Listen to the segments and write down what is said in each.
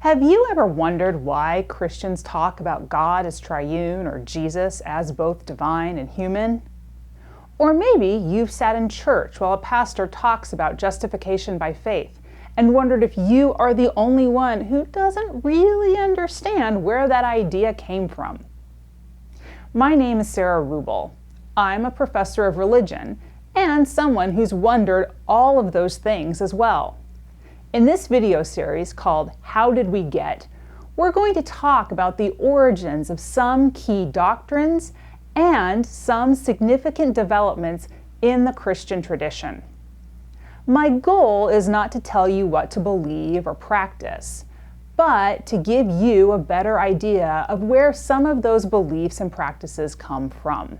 Have you ever wondered why Christians talk about God as triune or Jesus as both divine and human? Or maybe you've sat in church while a pastor talks about justification by faith and wondered if you are the only one who doesn't really understand where that idea came from. My name is Sarah Rubel. I'm a professor of religion and someone who's wondered all of those things as well. In this video series called How Did We Get?, we're going to talk about the origins of some key doctrines and some significant developments in the Christian tradition. My goal is not to tell you what to believe or practice, but to give you a better idea of where some of those beliefs and practices come from.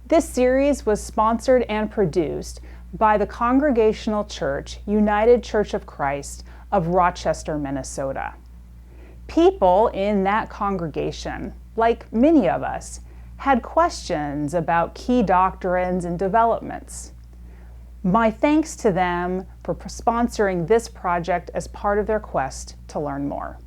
This series was sponsored and produced by the Congregational Church, United Church of Christ of Rochester, Minnesota. People in that congregation, like many of us, had questions about key doctrines and developments. My thanks to them for sponsoring this project as part of their quest to learn more.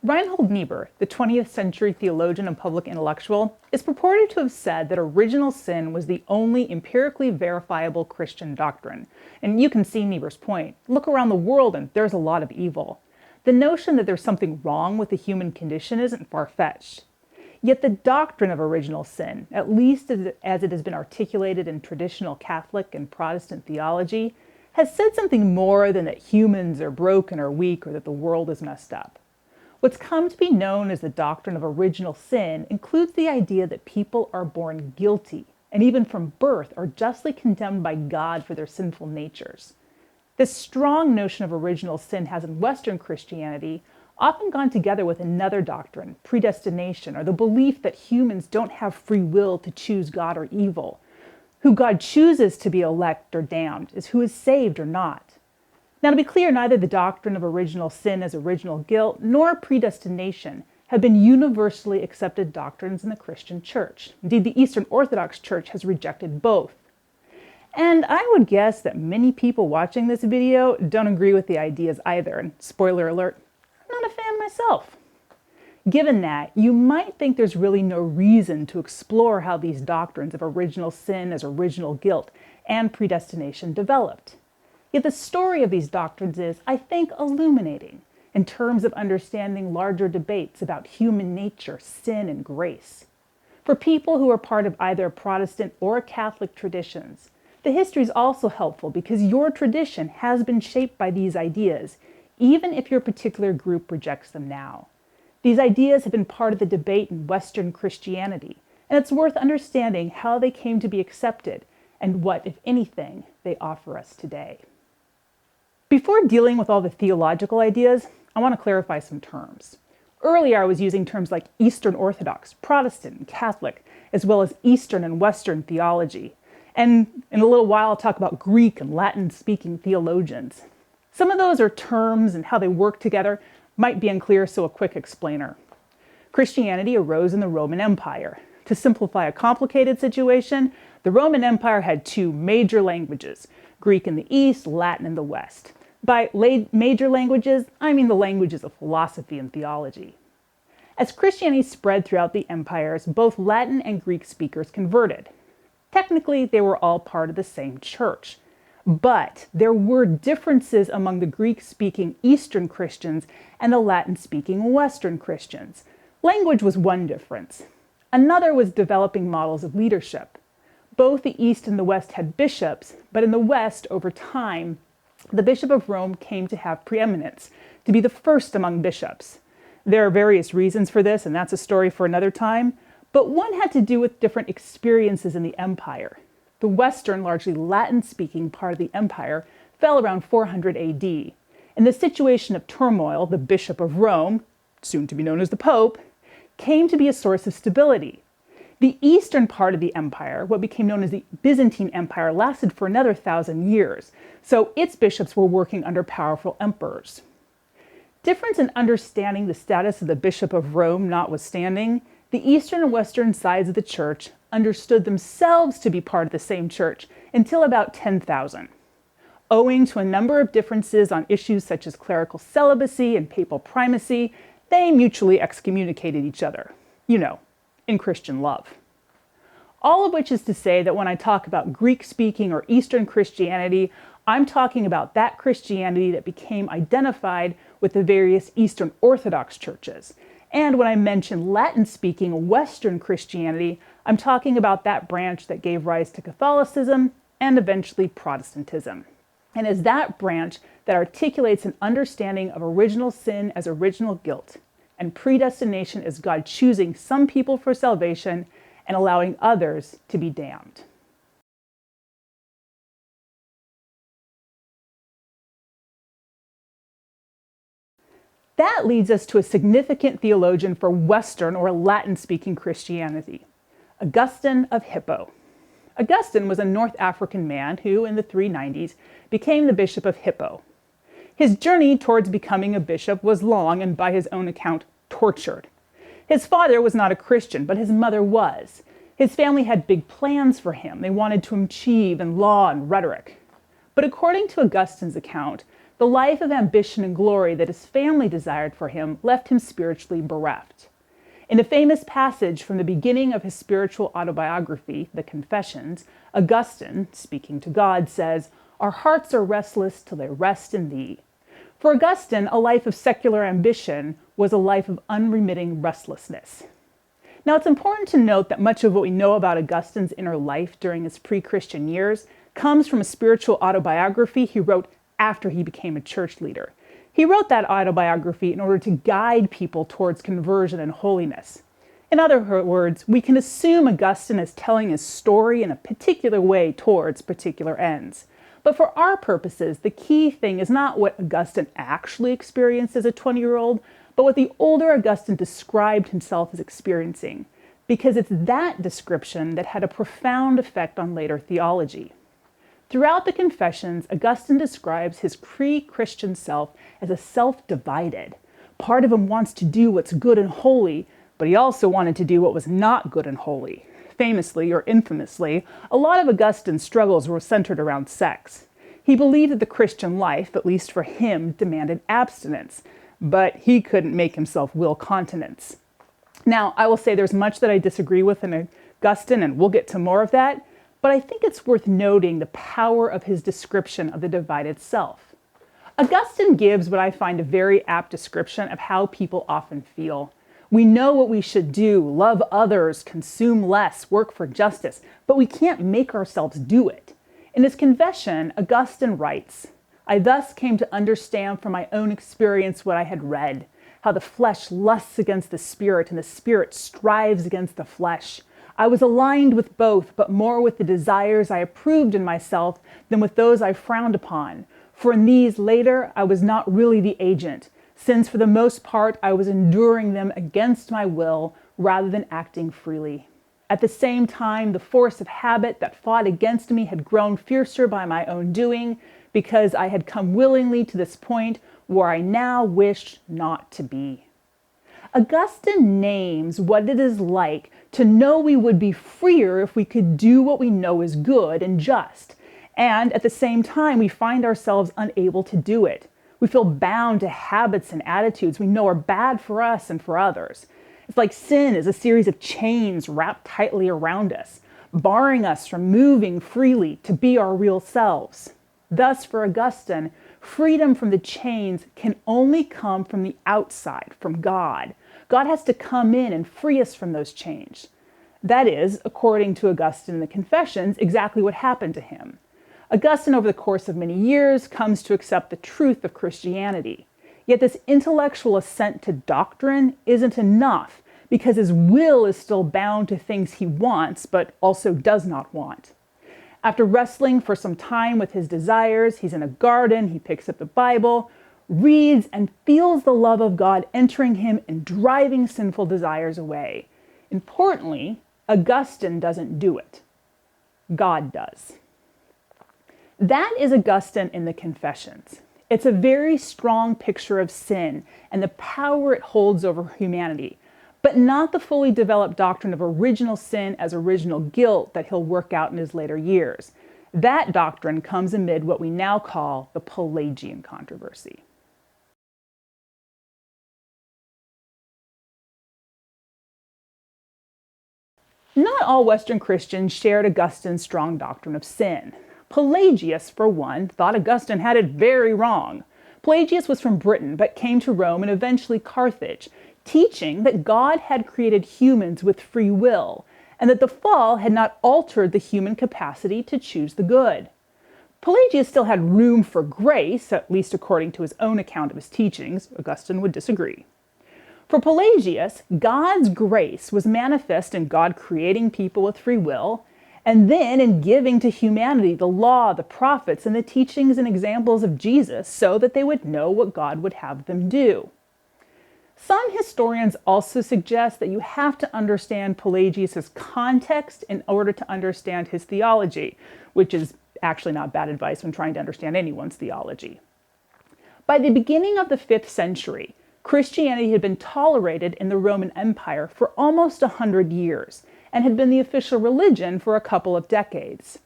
Reinhold Niebuhr, the 20th century theologian and public intellectual, is purported to have said that original sin was the only empirically verifiable Christian doctrine. And you can see Niebuhr's point. Look around the world and there's a lot of evil. The notion that there's something wrong with the human condition isn't far-fetched. Yet the doctrine of original sin, at least as it has been articulated in traditional Catholic and Protestant theology, has said something more than that humans are broken or weak or that the world is messed up. What's come to be known as the doctrine of original sin includes the idea that people are born guilty and even from birth are justly condemned by God for their sinful natures. This strong notion of original sin has in Western Christianity often gone together with another doctrine, predestination, or the belief that humans don't have free will to choose God or evil. Who God chooses to be elect or damned is who is saved or not. Now, to be clear, neither the doctrine of original sin as original guilt nor predestination have been universally accepted doctrines in the Christian church. Indeed, the Eastern Orthodox Church has rejected both. And I would guess that many people watching this video don't agree with the ideas either. And spoiler alert, I'm not a fan myself. Given that, you might think there's really no reason to explore how these doctrines of original sin as original guilt and predestination developed. Yet the story of these doctrines is, I think, illuminating in terms of understanding larger debates about human nature, sin, and grace. For people who are part of either Protestant or Catholic traditions, the history is also helpful because your tradition has been shaped by these ideas, even if your particular group rejects them now. These ideas have been part of the debate in Western Christianity, and it's worth understanding how they came to be accepted and what, if anything, they offer us today. Before dealing with all the theological ideas, I want to clarify some terms. Earlier, I was using terms like Eastern Orthodox, Protestant, and Catholic, as well as Eastern and Western theology. And in a little while, I'll talk about Greek and Latin-speaking theologians. Some of those are terms and how they work together might be unclear, so a quick explainer. Christianity arose in the Roman Empire. To simplify a complicated situation, the Roman Empire had two major languages, Greek in the East, Latin in the West. By major languages, I mean the languages of philosophy and theology. As Christianity spread throughout the empires, both Latin and Greek speakers converted. Technically, they were all part of the same church. But there were differences among the Greek-speaking Eastern Christians and the Latin-speaking Western Christians. Language was one difference. Another was developing models of leadership. Both the East and the West had bishops, but in the West, over time, the Bishop of Rome came to have preeminence, to be the first among bishops. There are various reasons for this, and that's a story for another time, but one had to do with different experiences in the empire. The Western, largely Latin-speaking part of the empire fell around 400 AD. In the situation of turmoil, the Bishop of Rome, soon to be known as the Pope, came to be a source of stability. The eastern part of the empire, what became known as the Byzantine Empire, lasted for another 1,000 years, so its bishops were working under powerful emperors. Difference in understanding the status of the Bishop of Rome notwithstanding, The eastern and western sides of the church understood themselves to be part of the same church until about 10,000. Owing to a number of differences on issues such as clerical celibacy and papal primacy, they mutually excommunicated each other. In Christian love. All of which is to say that when I talk about Greek-speaking or Eastern Christianity, I'm talking about that Christianity that became identified with the various Eastern Orthodox churches. And when I mention Latin-speaking Western Christianity, I'm talking about that branch that gave rise to Catholicism and eventually Protestantism. And is that branch that articulates an understanding of original sin as original guilt, and predestination as God choosing some people for salvation and allowing others to be damned. That leads us to a significant theologian for Western or Latin-speaking Christianity, Augustine of Hippo. Augustine was a North African man who, in the 390s, became the Bishop of Hippo. His journey towards becoming a bishop was long and, by his own account, tortured. His father was not a Christian, but his mother was. His family had big plans for him. They wanted to achieve in law and rhetoric. But according to Augustine's account, the life of ambition and glory that his family desired for him left him spiritually bereft. In a famous passage from the beginning of his spiritual autobiography, The Confessions, Augustine, speaking to God, says, "Our hearts are restless till they rest in thee." For Augustine, a life of secular ambition was a life of unremitting restlessness. Now, it's important to note that much of what we know about Augustine's inner life during his pre-Christian years comes from a spiritual autobiography he wrote after he became a church leader. He wrote that autobiography in order to guide people towards conversion and holiness. In other words, we can assume Augustine is telling his story in a particular way towards particular ends. But for our purposes, the key thing is not what Augustine actually experienced as a 20-year-old, but what the older Augustine described himself as experiencing, because it's that description that had a profound effect on later theology. Throughout the Confessions, Augustine describes his pre-Christian self as a self-divided. Part of him wants to do what's good and holy, but he also wanted to do what was not good and holy. Famously or infamously, a lot of Augustine's struggles were centered around sex. He believed that the Christian life, at least for him, demanded abstinence, but he couldn't make himself will continence. Now, I will say there's much that I disagree with in Augustine, and we'll get to more of that, but I think it's worth noting the power of his description of the divided self. Augustine gives what I find a very apt description of how people often feel. We know what we should do, love others, consume less, work for justice, but we can't make ourselves do it. In his confession, Augustine writes, "I thus came to understand from my own experience what I had read, how the flesh lusts against the spirit and the spirit strives against the flesh. I was aligned with both, but more with the desires I approved in myself than with those I frowned upon. For in these later I was not really the agent, since for the most part I was enduring them against my will rather than acting freely. At the same time, the force of habit that fought against me had grown fiercer by my own doing, because I had come willingly to this point where I now wished not to be." Augustine names what it is like to know we would be freer if we could do what we know is good and just, and at the same time we find ourselves unable to do it. We feel bound to habits and attitudes we know are bad for us and for others. It's like sin is a series of chains wrapped tightly around us, barring us from moving freely to be our real selves. Thus, for Augustine, freedom from the chains can only come from the outside, from God. God has to come in and free us from those chains. That is, according to Augustine in the Confessions, exactly what happened to him. Augustine, over the course of many years, comes to accept the truth of Christianity. Yet this intellectual assent to doctrine isn't enough, because his will is still bound to things he wants, but also does not want. After wrestling for some time with his desires, he's in a garden, he picks up the Bible, reads, and feels the love of God entering him and driving sinful desires away. Importantly, Augustine doesn't do it. God does. That is Augustine in the Confessions. It's a very strong picture of sin and the power it holds over humanity. but not the fully developed doctrine of original sin as original guilt that he'll work out in his later years. That doctrine comes amid what we now call the Pelagian controversy. Not all Western Christians shared Augustine's strong doctrine of sin. Pelagius, for one, thought Augustine had it very wrong. Pelagius was from Britain, but came to Rome and eventually Carthage, teaching that God had created humans with free will, and that the fall had not altered the human capacity to choose the good. Pelagius still had room for grace, at least according to his own account of his teachings. Augustine would disagree. For Pelagius, God's grace was manifest in God creating people with free will, and then in giving to humanity the law, the prophets, and the teachings and examples of Jesus so that they would know what God would have them do. Some historians also suggest that you have to understand Pelagius' context in order to understand his theology, which is actually not bad advice when trying to understand anyone's theology. By the beginning of the 5th century, Christianity had been tolerated in the Roman Empire for almost 100 years and had been the official religion for a couple of decades.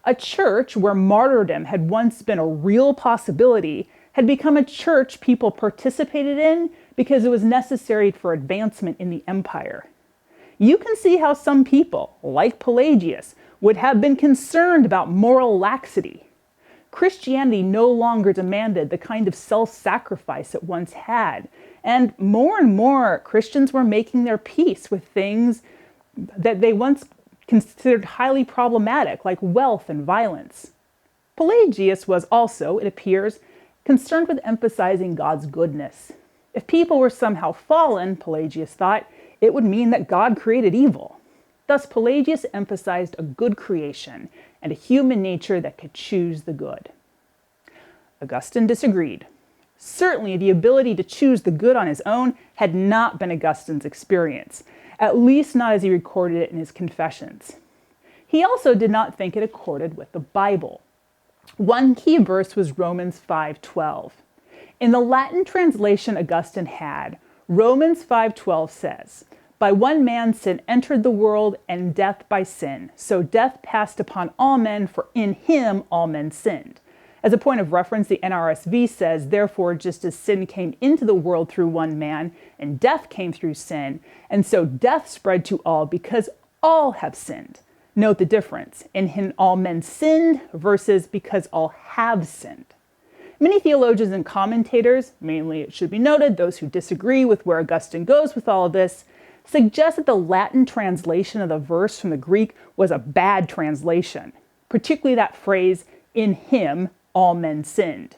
A church where martyrdom had once been a real possibility had become a church people participated in because it was necessary for advancement in the empire. You can see how some people, like Pelagius, would have been concerned about moral laxity. Christianity no longer demanded the kind of self-sacrifice it once had, and more Christians were making their peace with things that they once considered highly problematic, like wealth and violence. Pelagius was also, it appears, concerned with emphasizing God's goodness. If people were somehow fallen, Pelagius thought, it would mean that God created evil. Thus, Pelagius emphasized a good creation and a human nature that could choose the good. Augustine disagreed. Certainly, the ability to choose the good on his own had not been Augustine's experience, at least not as he recorded it in his Confessions. He also did not think it accorded with the Bible. One key verse was Romans 5:12. In the Latin translation Augustine had, Romans 5:12 says, "By one man sin entered the world, and death by sin. So death passed upon all men, for in him all men sinned." As a point of reference, the NRSV says, "Therefore, just as sin came into the world through one man, and death came through sin, and so death spread to all because all have sinned." Note the difference. In him all men sinned versus because all have sinned. Many theologians and commentators, mainly it should be noted those who disagree with where Augustine goes with all of this, suggest that the Latin translation of the verse from the Greek was a bad translation, particularly that phrase, "in him all men sinned."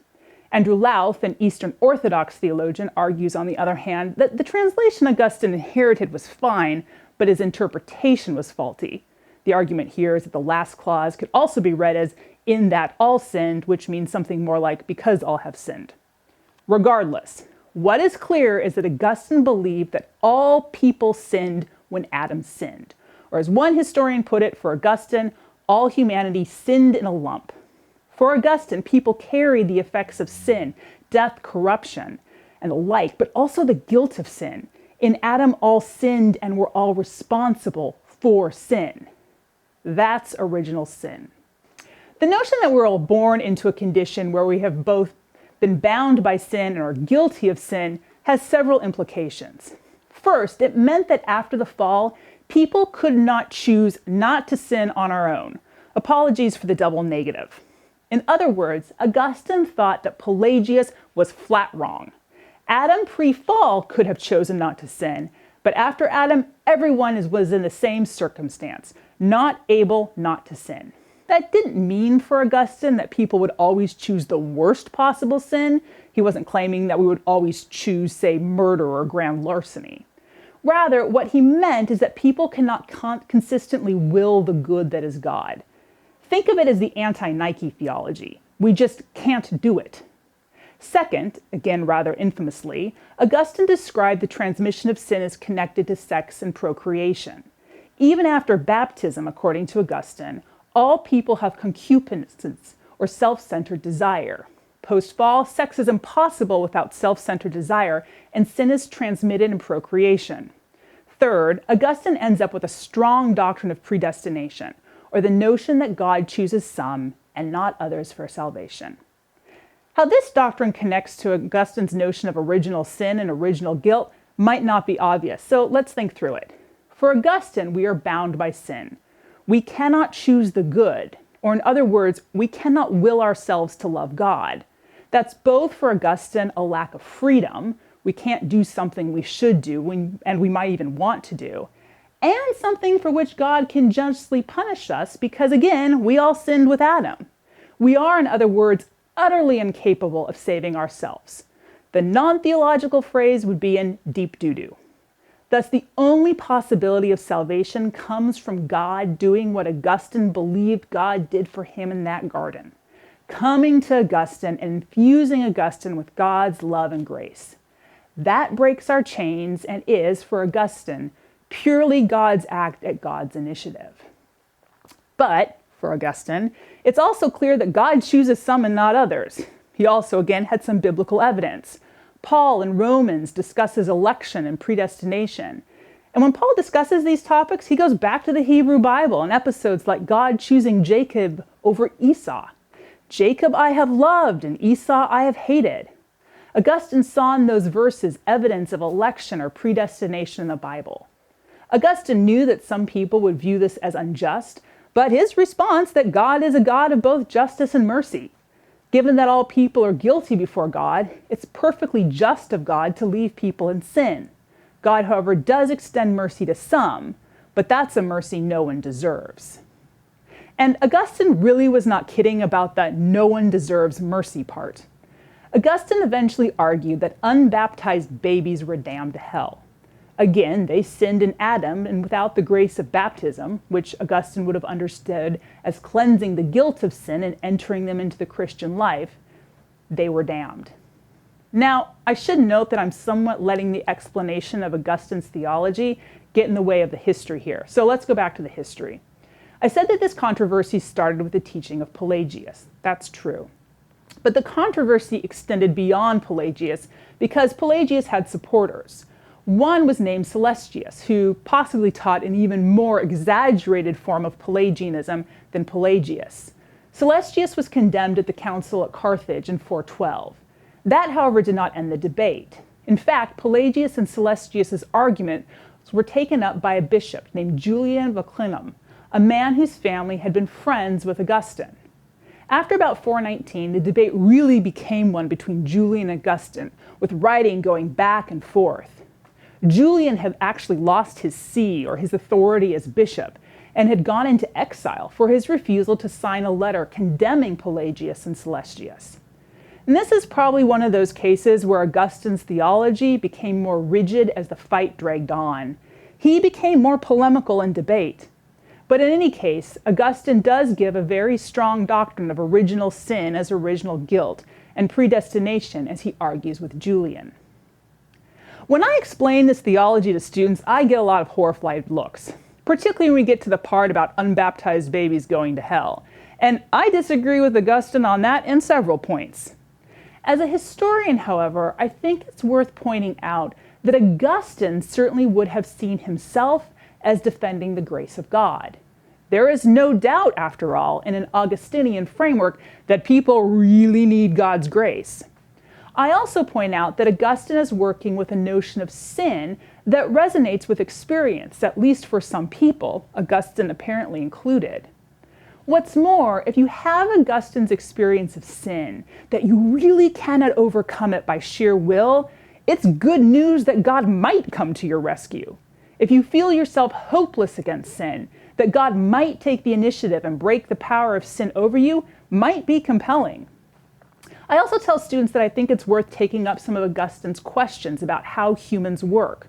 Andrew Louth, an Eastern Orthodox theologian, argues, on the other hand, that the translation Augustine inherited was fine, but his interpretation was faulty. The argument here is that the last clause could also be read as "in that all sinned," which means something more like "because all have sinned." Regardless, what is clear is that Augustine believed that all people sinned when Adam sinned. Or as one historian put it, for Augustine, all humanity sinned in a lump. For Augustine, people carry the effects of sin, death, corruption, and the like, but also the guilt of sin. In Adam, all sinned and were all responsible for sin. That's original sin. The notion that we're all born into a condition where we have both been bound by sin and are guilty of sin has several implications. First, it meant that after the fall, people could not choose not to sin on our own. Apologies for the double negative. In other words, Augustine thought that Pelagius was flat wrong. Adam pre-fall could have chosen not to sin, but after Adam, everyone was in the same circumstance, not able not to sin. That didn't mean for Augustine that people would always choose the worst possible sin. He wasn't claiming that we would always choose, say, murder or grand larceny. Rather, what he meant is that people cannot consistently will the good that is God. Think of it as the anti-Nike theology. We just can't do it. Second, again rather infamously, Augustine described the transmission of sin as connected to sex and procreation. Even after baptism, according to Augustine, all people have concupiscence, or self-centered desire. Post-fall, sex is impossible without self-centered desire, and sin is transmitted in procreation. Third, Augustine ends up with a strong doctrine of predestination, or the notion that God chooses some and not others for salvation. How this doctrine connects to Augustine's notion of original sin and original guilt might not be obvious, so let's think through it. For Augustine, we are bound by sin. We cannot choose the good, or in other words, we cannot will ourselves to love God. That's both for Augustine a lack of freedom. We can't do something we should do and we might even want to do, and something for which God can justly punish us because, again, we all sinned with Adam. We are, in other words, utterly incapable of saving ourselves. The non-theological phrase would be in deep doo-doo. Thus, the only possibility of salvation comes from God doing what Augustine believed God did for him in that garden, coming to Augustine and infusing Augustine with God's love and grace. That breaks our chains and is, for Augustine, purely God's act at God's initiative. But, for Augustine, it's also clear that God chooses some and not others. He also, again, had some biblical evidence. Paul in Romans discusses election and predestination. And when Paul discusses these topics, he goes back to the Hebrew Bible and episodes like God choosing Jacob over Esau. Jacob I have loved and Esau I have hated. Augustine saw in those verses evidence of election or predestination in the Bible. Augustine knew that some people would view this as unjust, but his response that God is a God of both justice and mercy. Given that all people are guilty before God, it's perfectly just of God to leave people in sin. God, however, does extend mercy to some, but that's a mercy no one deserves. And Augustine really was not kidding about that no one deserves mercy part. Augustine eventually argued that unbaptized babies were damned to hell. Again, they sinned in Adam, and without the grace of baptism, which Augustine would have understood as cleansing the guilt of sin and entering them into the Christian life, they were damned. Now, I should note that I'm somewhat letting the explanation of Augustine's theology get in the way of the history here. So let's go back to the history. I said that this controversy started with the teaching of Pelagius. That's true. But the controversy extended beyond Pelagius because Pelagius had supporters. One was named Celestius, who possibly taught an even more exaggerated form of Pelagianism than Pelagius. Celestius was condemned at the council at Carthage in 412. That, however, did not end the debate. In fact, Pelagius and Celestius's arguments were taken up by a bishop named Julian Voclinum, a man whose family had been friends with Augustine. After about 419, the debate really became one between Julian and Augustine, with writing going back and forth. Julian had actually lost his see, or his authority as bishop, and had gone into exile for his refusal to sign a letter condemning Pelagius and Celestius. And this is probably one of those cases where Augustine's theology became more rigid as the fight dragged on. He became more polemical in debate. But in any case, Augustine does give a very strong doctrine of original sin as original guilt, and predestination as he argues with Julian. When I explain this theology to students, I get a lot of horrified looks, particularly when we get to the part about unbaptized babies going to hell. And I disagree with Augustine on that in several points. As a historian, however, I think it's worth pointing out that Augustine certainly would have seen himself as defending the grace of God. There is no doubt, after all, in an Augustinian framework that people really need God's grace. I also point out that Augustine is working with a notion of sin that resonates with experience, at least for some people, Augustine apparently included. What's more, if you have Augustine's experience of sin, that you really cannot overcome it by sheer will, it's good news that God might come to your rescue. If you feel yourself hopeless against sin, that God might take the initiative and break the power of sin over you might be compelling. I also tell students that I think it's worth taking up some of Augustine's questions about how humans work.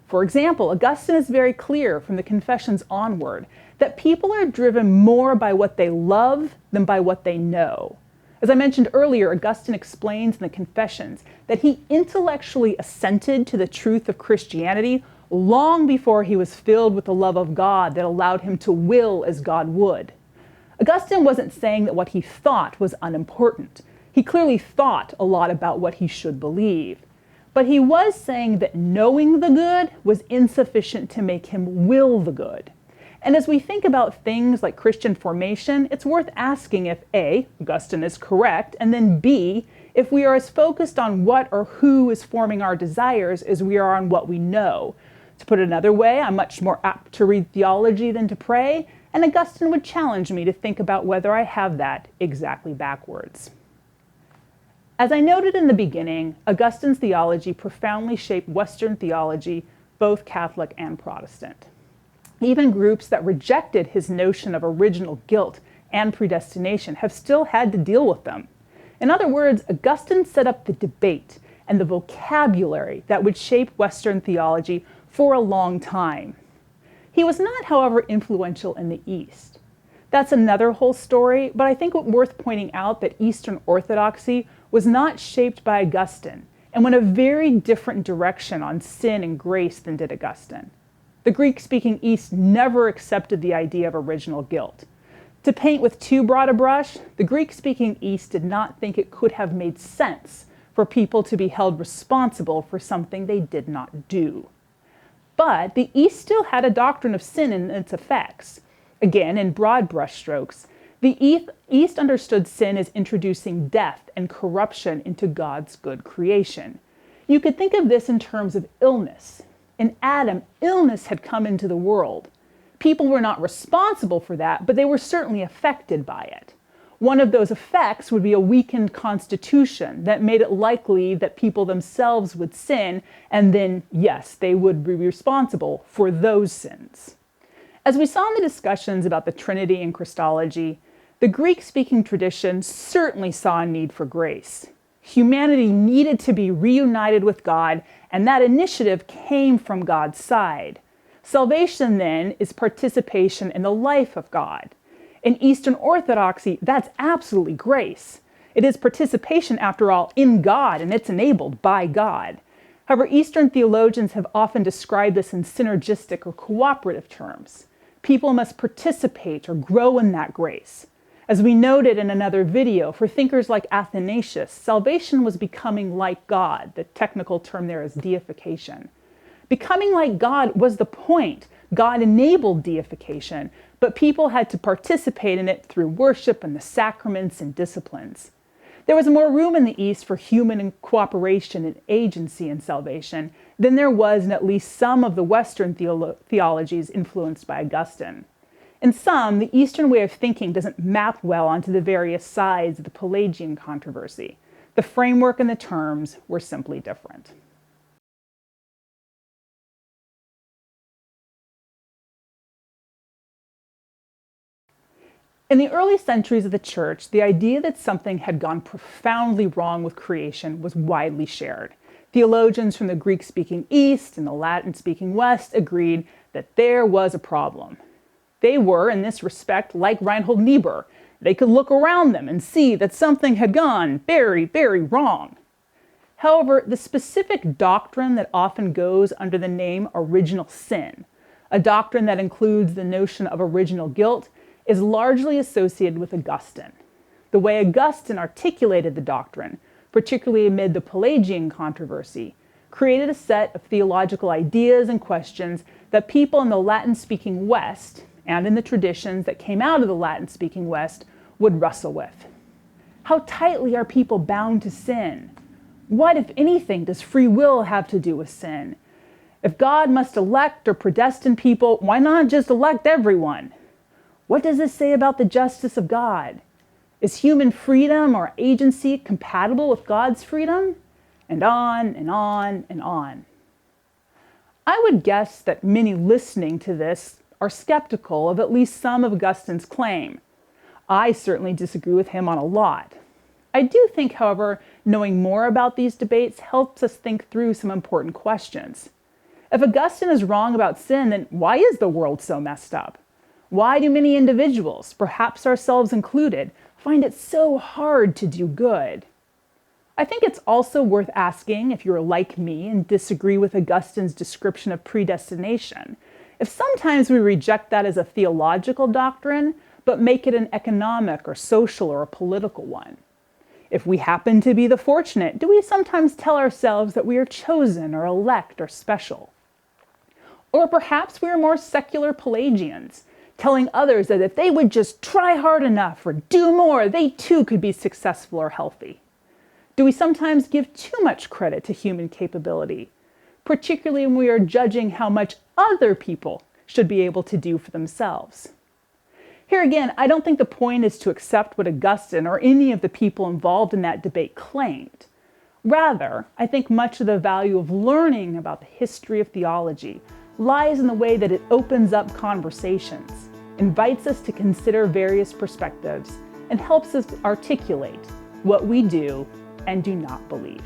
For example, Augustine is very clear from the Confessions onward that people are driven more by what they love than by what they know. As I mentioned earlier, Augustine explains in the Confessions that he intellectually assented to the truth of Christianity long before he was filled with the love of God that allowed him to will as God would. Augustine wasn't saying that what he thought was unimportant. He clearly thought a lot about what he should believe. But he was saying that knowing the good was insufficient to make him will the good. And as we think about things like Christian formation, it's worth asking if A, Augustine is correct, and then B, if we are as focused on what or who is forming our desires as we are on what we know. To put it another way, I'm much more apt to read theology than to pray, and Augustine would challenge me to think about whether I have that exactly backwards. As I noted in the beginning, Augustine's theology profoundly shaped Western theology, both Catholic and Protestant. Even groups that rejected his notion of original guilt and predestination have still had to deal with them. In other words, Augustine set up the debate and the vocabulary that would shape Western theology for a long time. He was not, however, influential in the East. That's another whole story, but I think it's worth pointing out that Eastern Orthodoxy was not shaped by Augustine and went a very different direction on sin and grace than did Augustine. The Greek-speaking East never accepted the idea of original guilt. To paint with too broad a brush, the Greek-speaking East did not think it could have made sense for people to be held responsible for something they did not do. But the East still had a doctrine of sin and its effects. Again, in broad brushstrokes, the East understood sin as introducing death and corruption into God's good creation. You could think of this in terms of illness. In Adam, illness had come into the world. People were not responsible for that, but they were certainly affected by it. One of those effects would be a weakened constitution that made it likely that people themselves would sin, and then, yes, they would be responsible for those sins. As we saw in the discussions about the Trinity and Christology, the Greek-speaking tradition certainly saw a need for grace. Humanity needed to be reunited with God, and that initiative came from God's side. Salvation, then, is participation in the life of God. In Eastern Orthodoxy, that's absolutely grace. It is participation, after all, in God, and it's enabled by God. However, Eastern theologians have often described this in synergistic or cooperative terms. People must participate or grow in that grace. As we noted in another video, for thinkers like Athanasius, salvation was becoming like God. The technical term there is deification. Becoming like God was the point. God enabled deification, but people had to participate in it through worship and the sacraments and disciplines. There was more room in the East for human cooperation and agency in salvation than there was in at least some of the Western theologies influenced by Augustine. In some, the Eastern way of thinking doesn't map well onto the various sides of the Pelagian controversy. The framework and the terms were simply different. In the early centuries of the Church, the idea that something had gone profoundly wrong with creation was widely shared. Theologians from the Greek-speaking East and the Latin-speaking West agreed that there was a problem. They were, in this respect, like Reinhold Niebuhr. They could look around them and see that something had gone very, very wrong. However, the specific doctrine that often goes under the name original sin, a doctrine that includes the notion of original guilt, is largely associated with Augustine. The way Augustine articulated the doctrine, particularly amid the Pelagian controversy, created a set of theological ideas and questions that people in the Latin-speaking West, and in the traditions that came out of the Latin-speaking West, would wrestle with. How tightly are people bound to sin? What, if anything, does free will have to do with sin? If God must elect or predestine people, why not just elect everyone? What does this say about the justice of God? Is human freedom or agency compatible with God's freedom? And on and on and on. I would guess that many listening to this are skeptical of at least some of Augustine's claim. I certainly disagree with him on a lot. I do think, however, knowing more about these debates helps us think through some important questions. If Augustine is wrong about sin, then why is the world so messed up? Why do many individuals, perhaps ourselves included, find it so hard to do good? I think it's also worth asking, if you're like me and disagree with Augustine's description of predestination, if sometimes we reject that as a theological doctrine, but make it an economic or social or a political one. If we happen to be the fortunate, do we sometimes tell ourselves that we are chosen or elect or special? Or perhaps we are more secular Pelagians, telling others that if they would just try hard enough or do more, they too could be successful or healthy. Do we sometimes give too much credit to human capability, particularly when we are judging how much other people should be able to do for themselves? Here again, I don't think the point is to accept what Augustine or any of the people involved in that debate claimed. Rather, I think much of the value of learning about the history of theology lies in the way that it opens up conversations, invites us to consider various perspectives, and helps us articulate what we do and do not believe.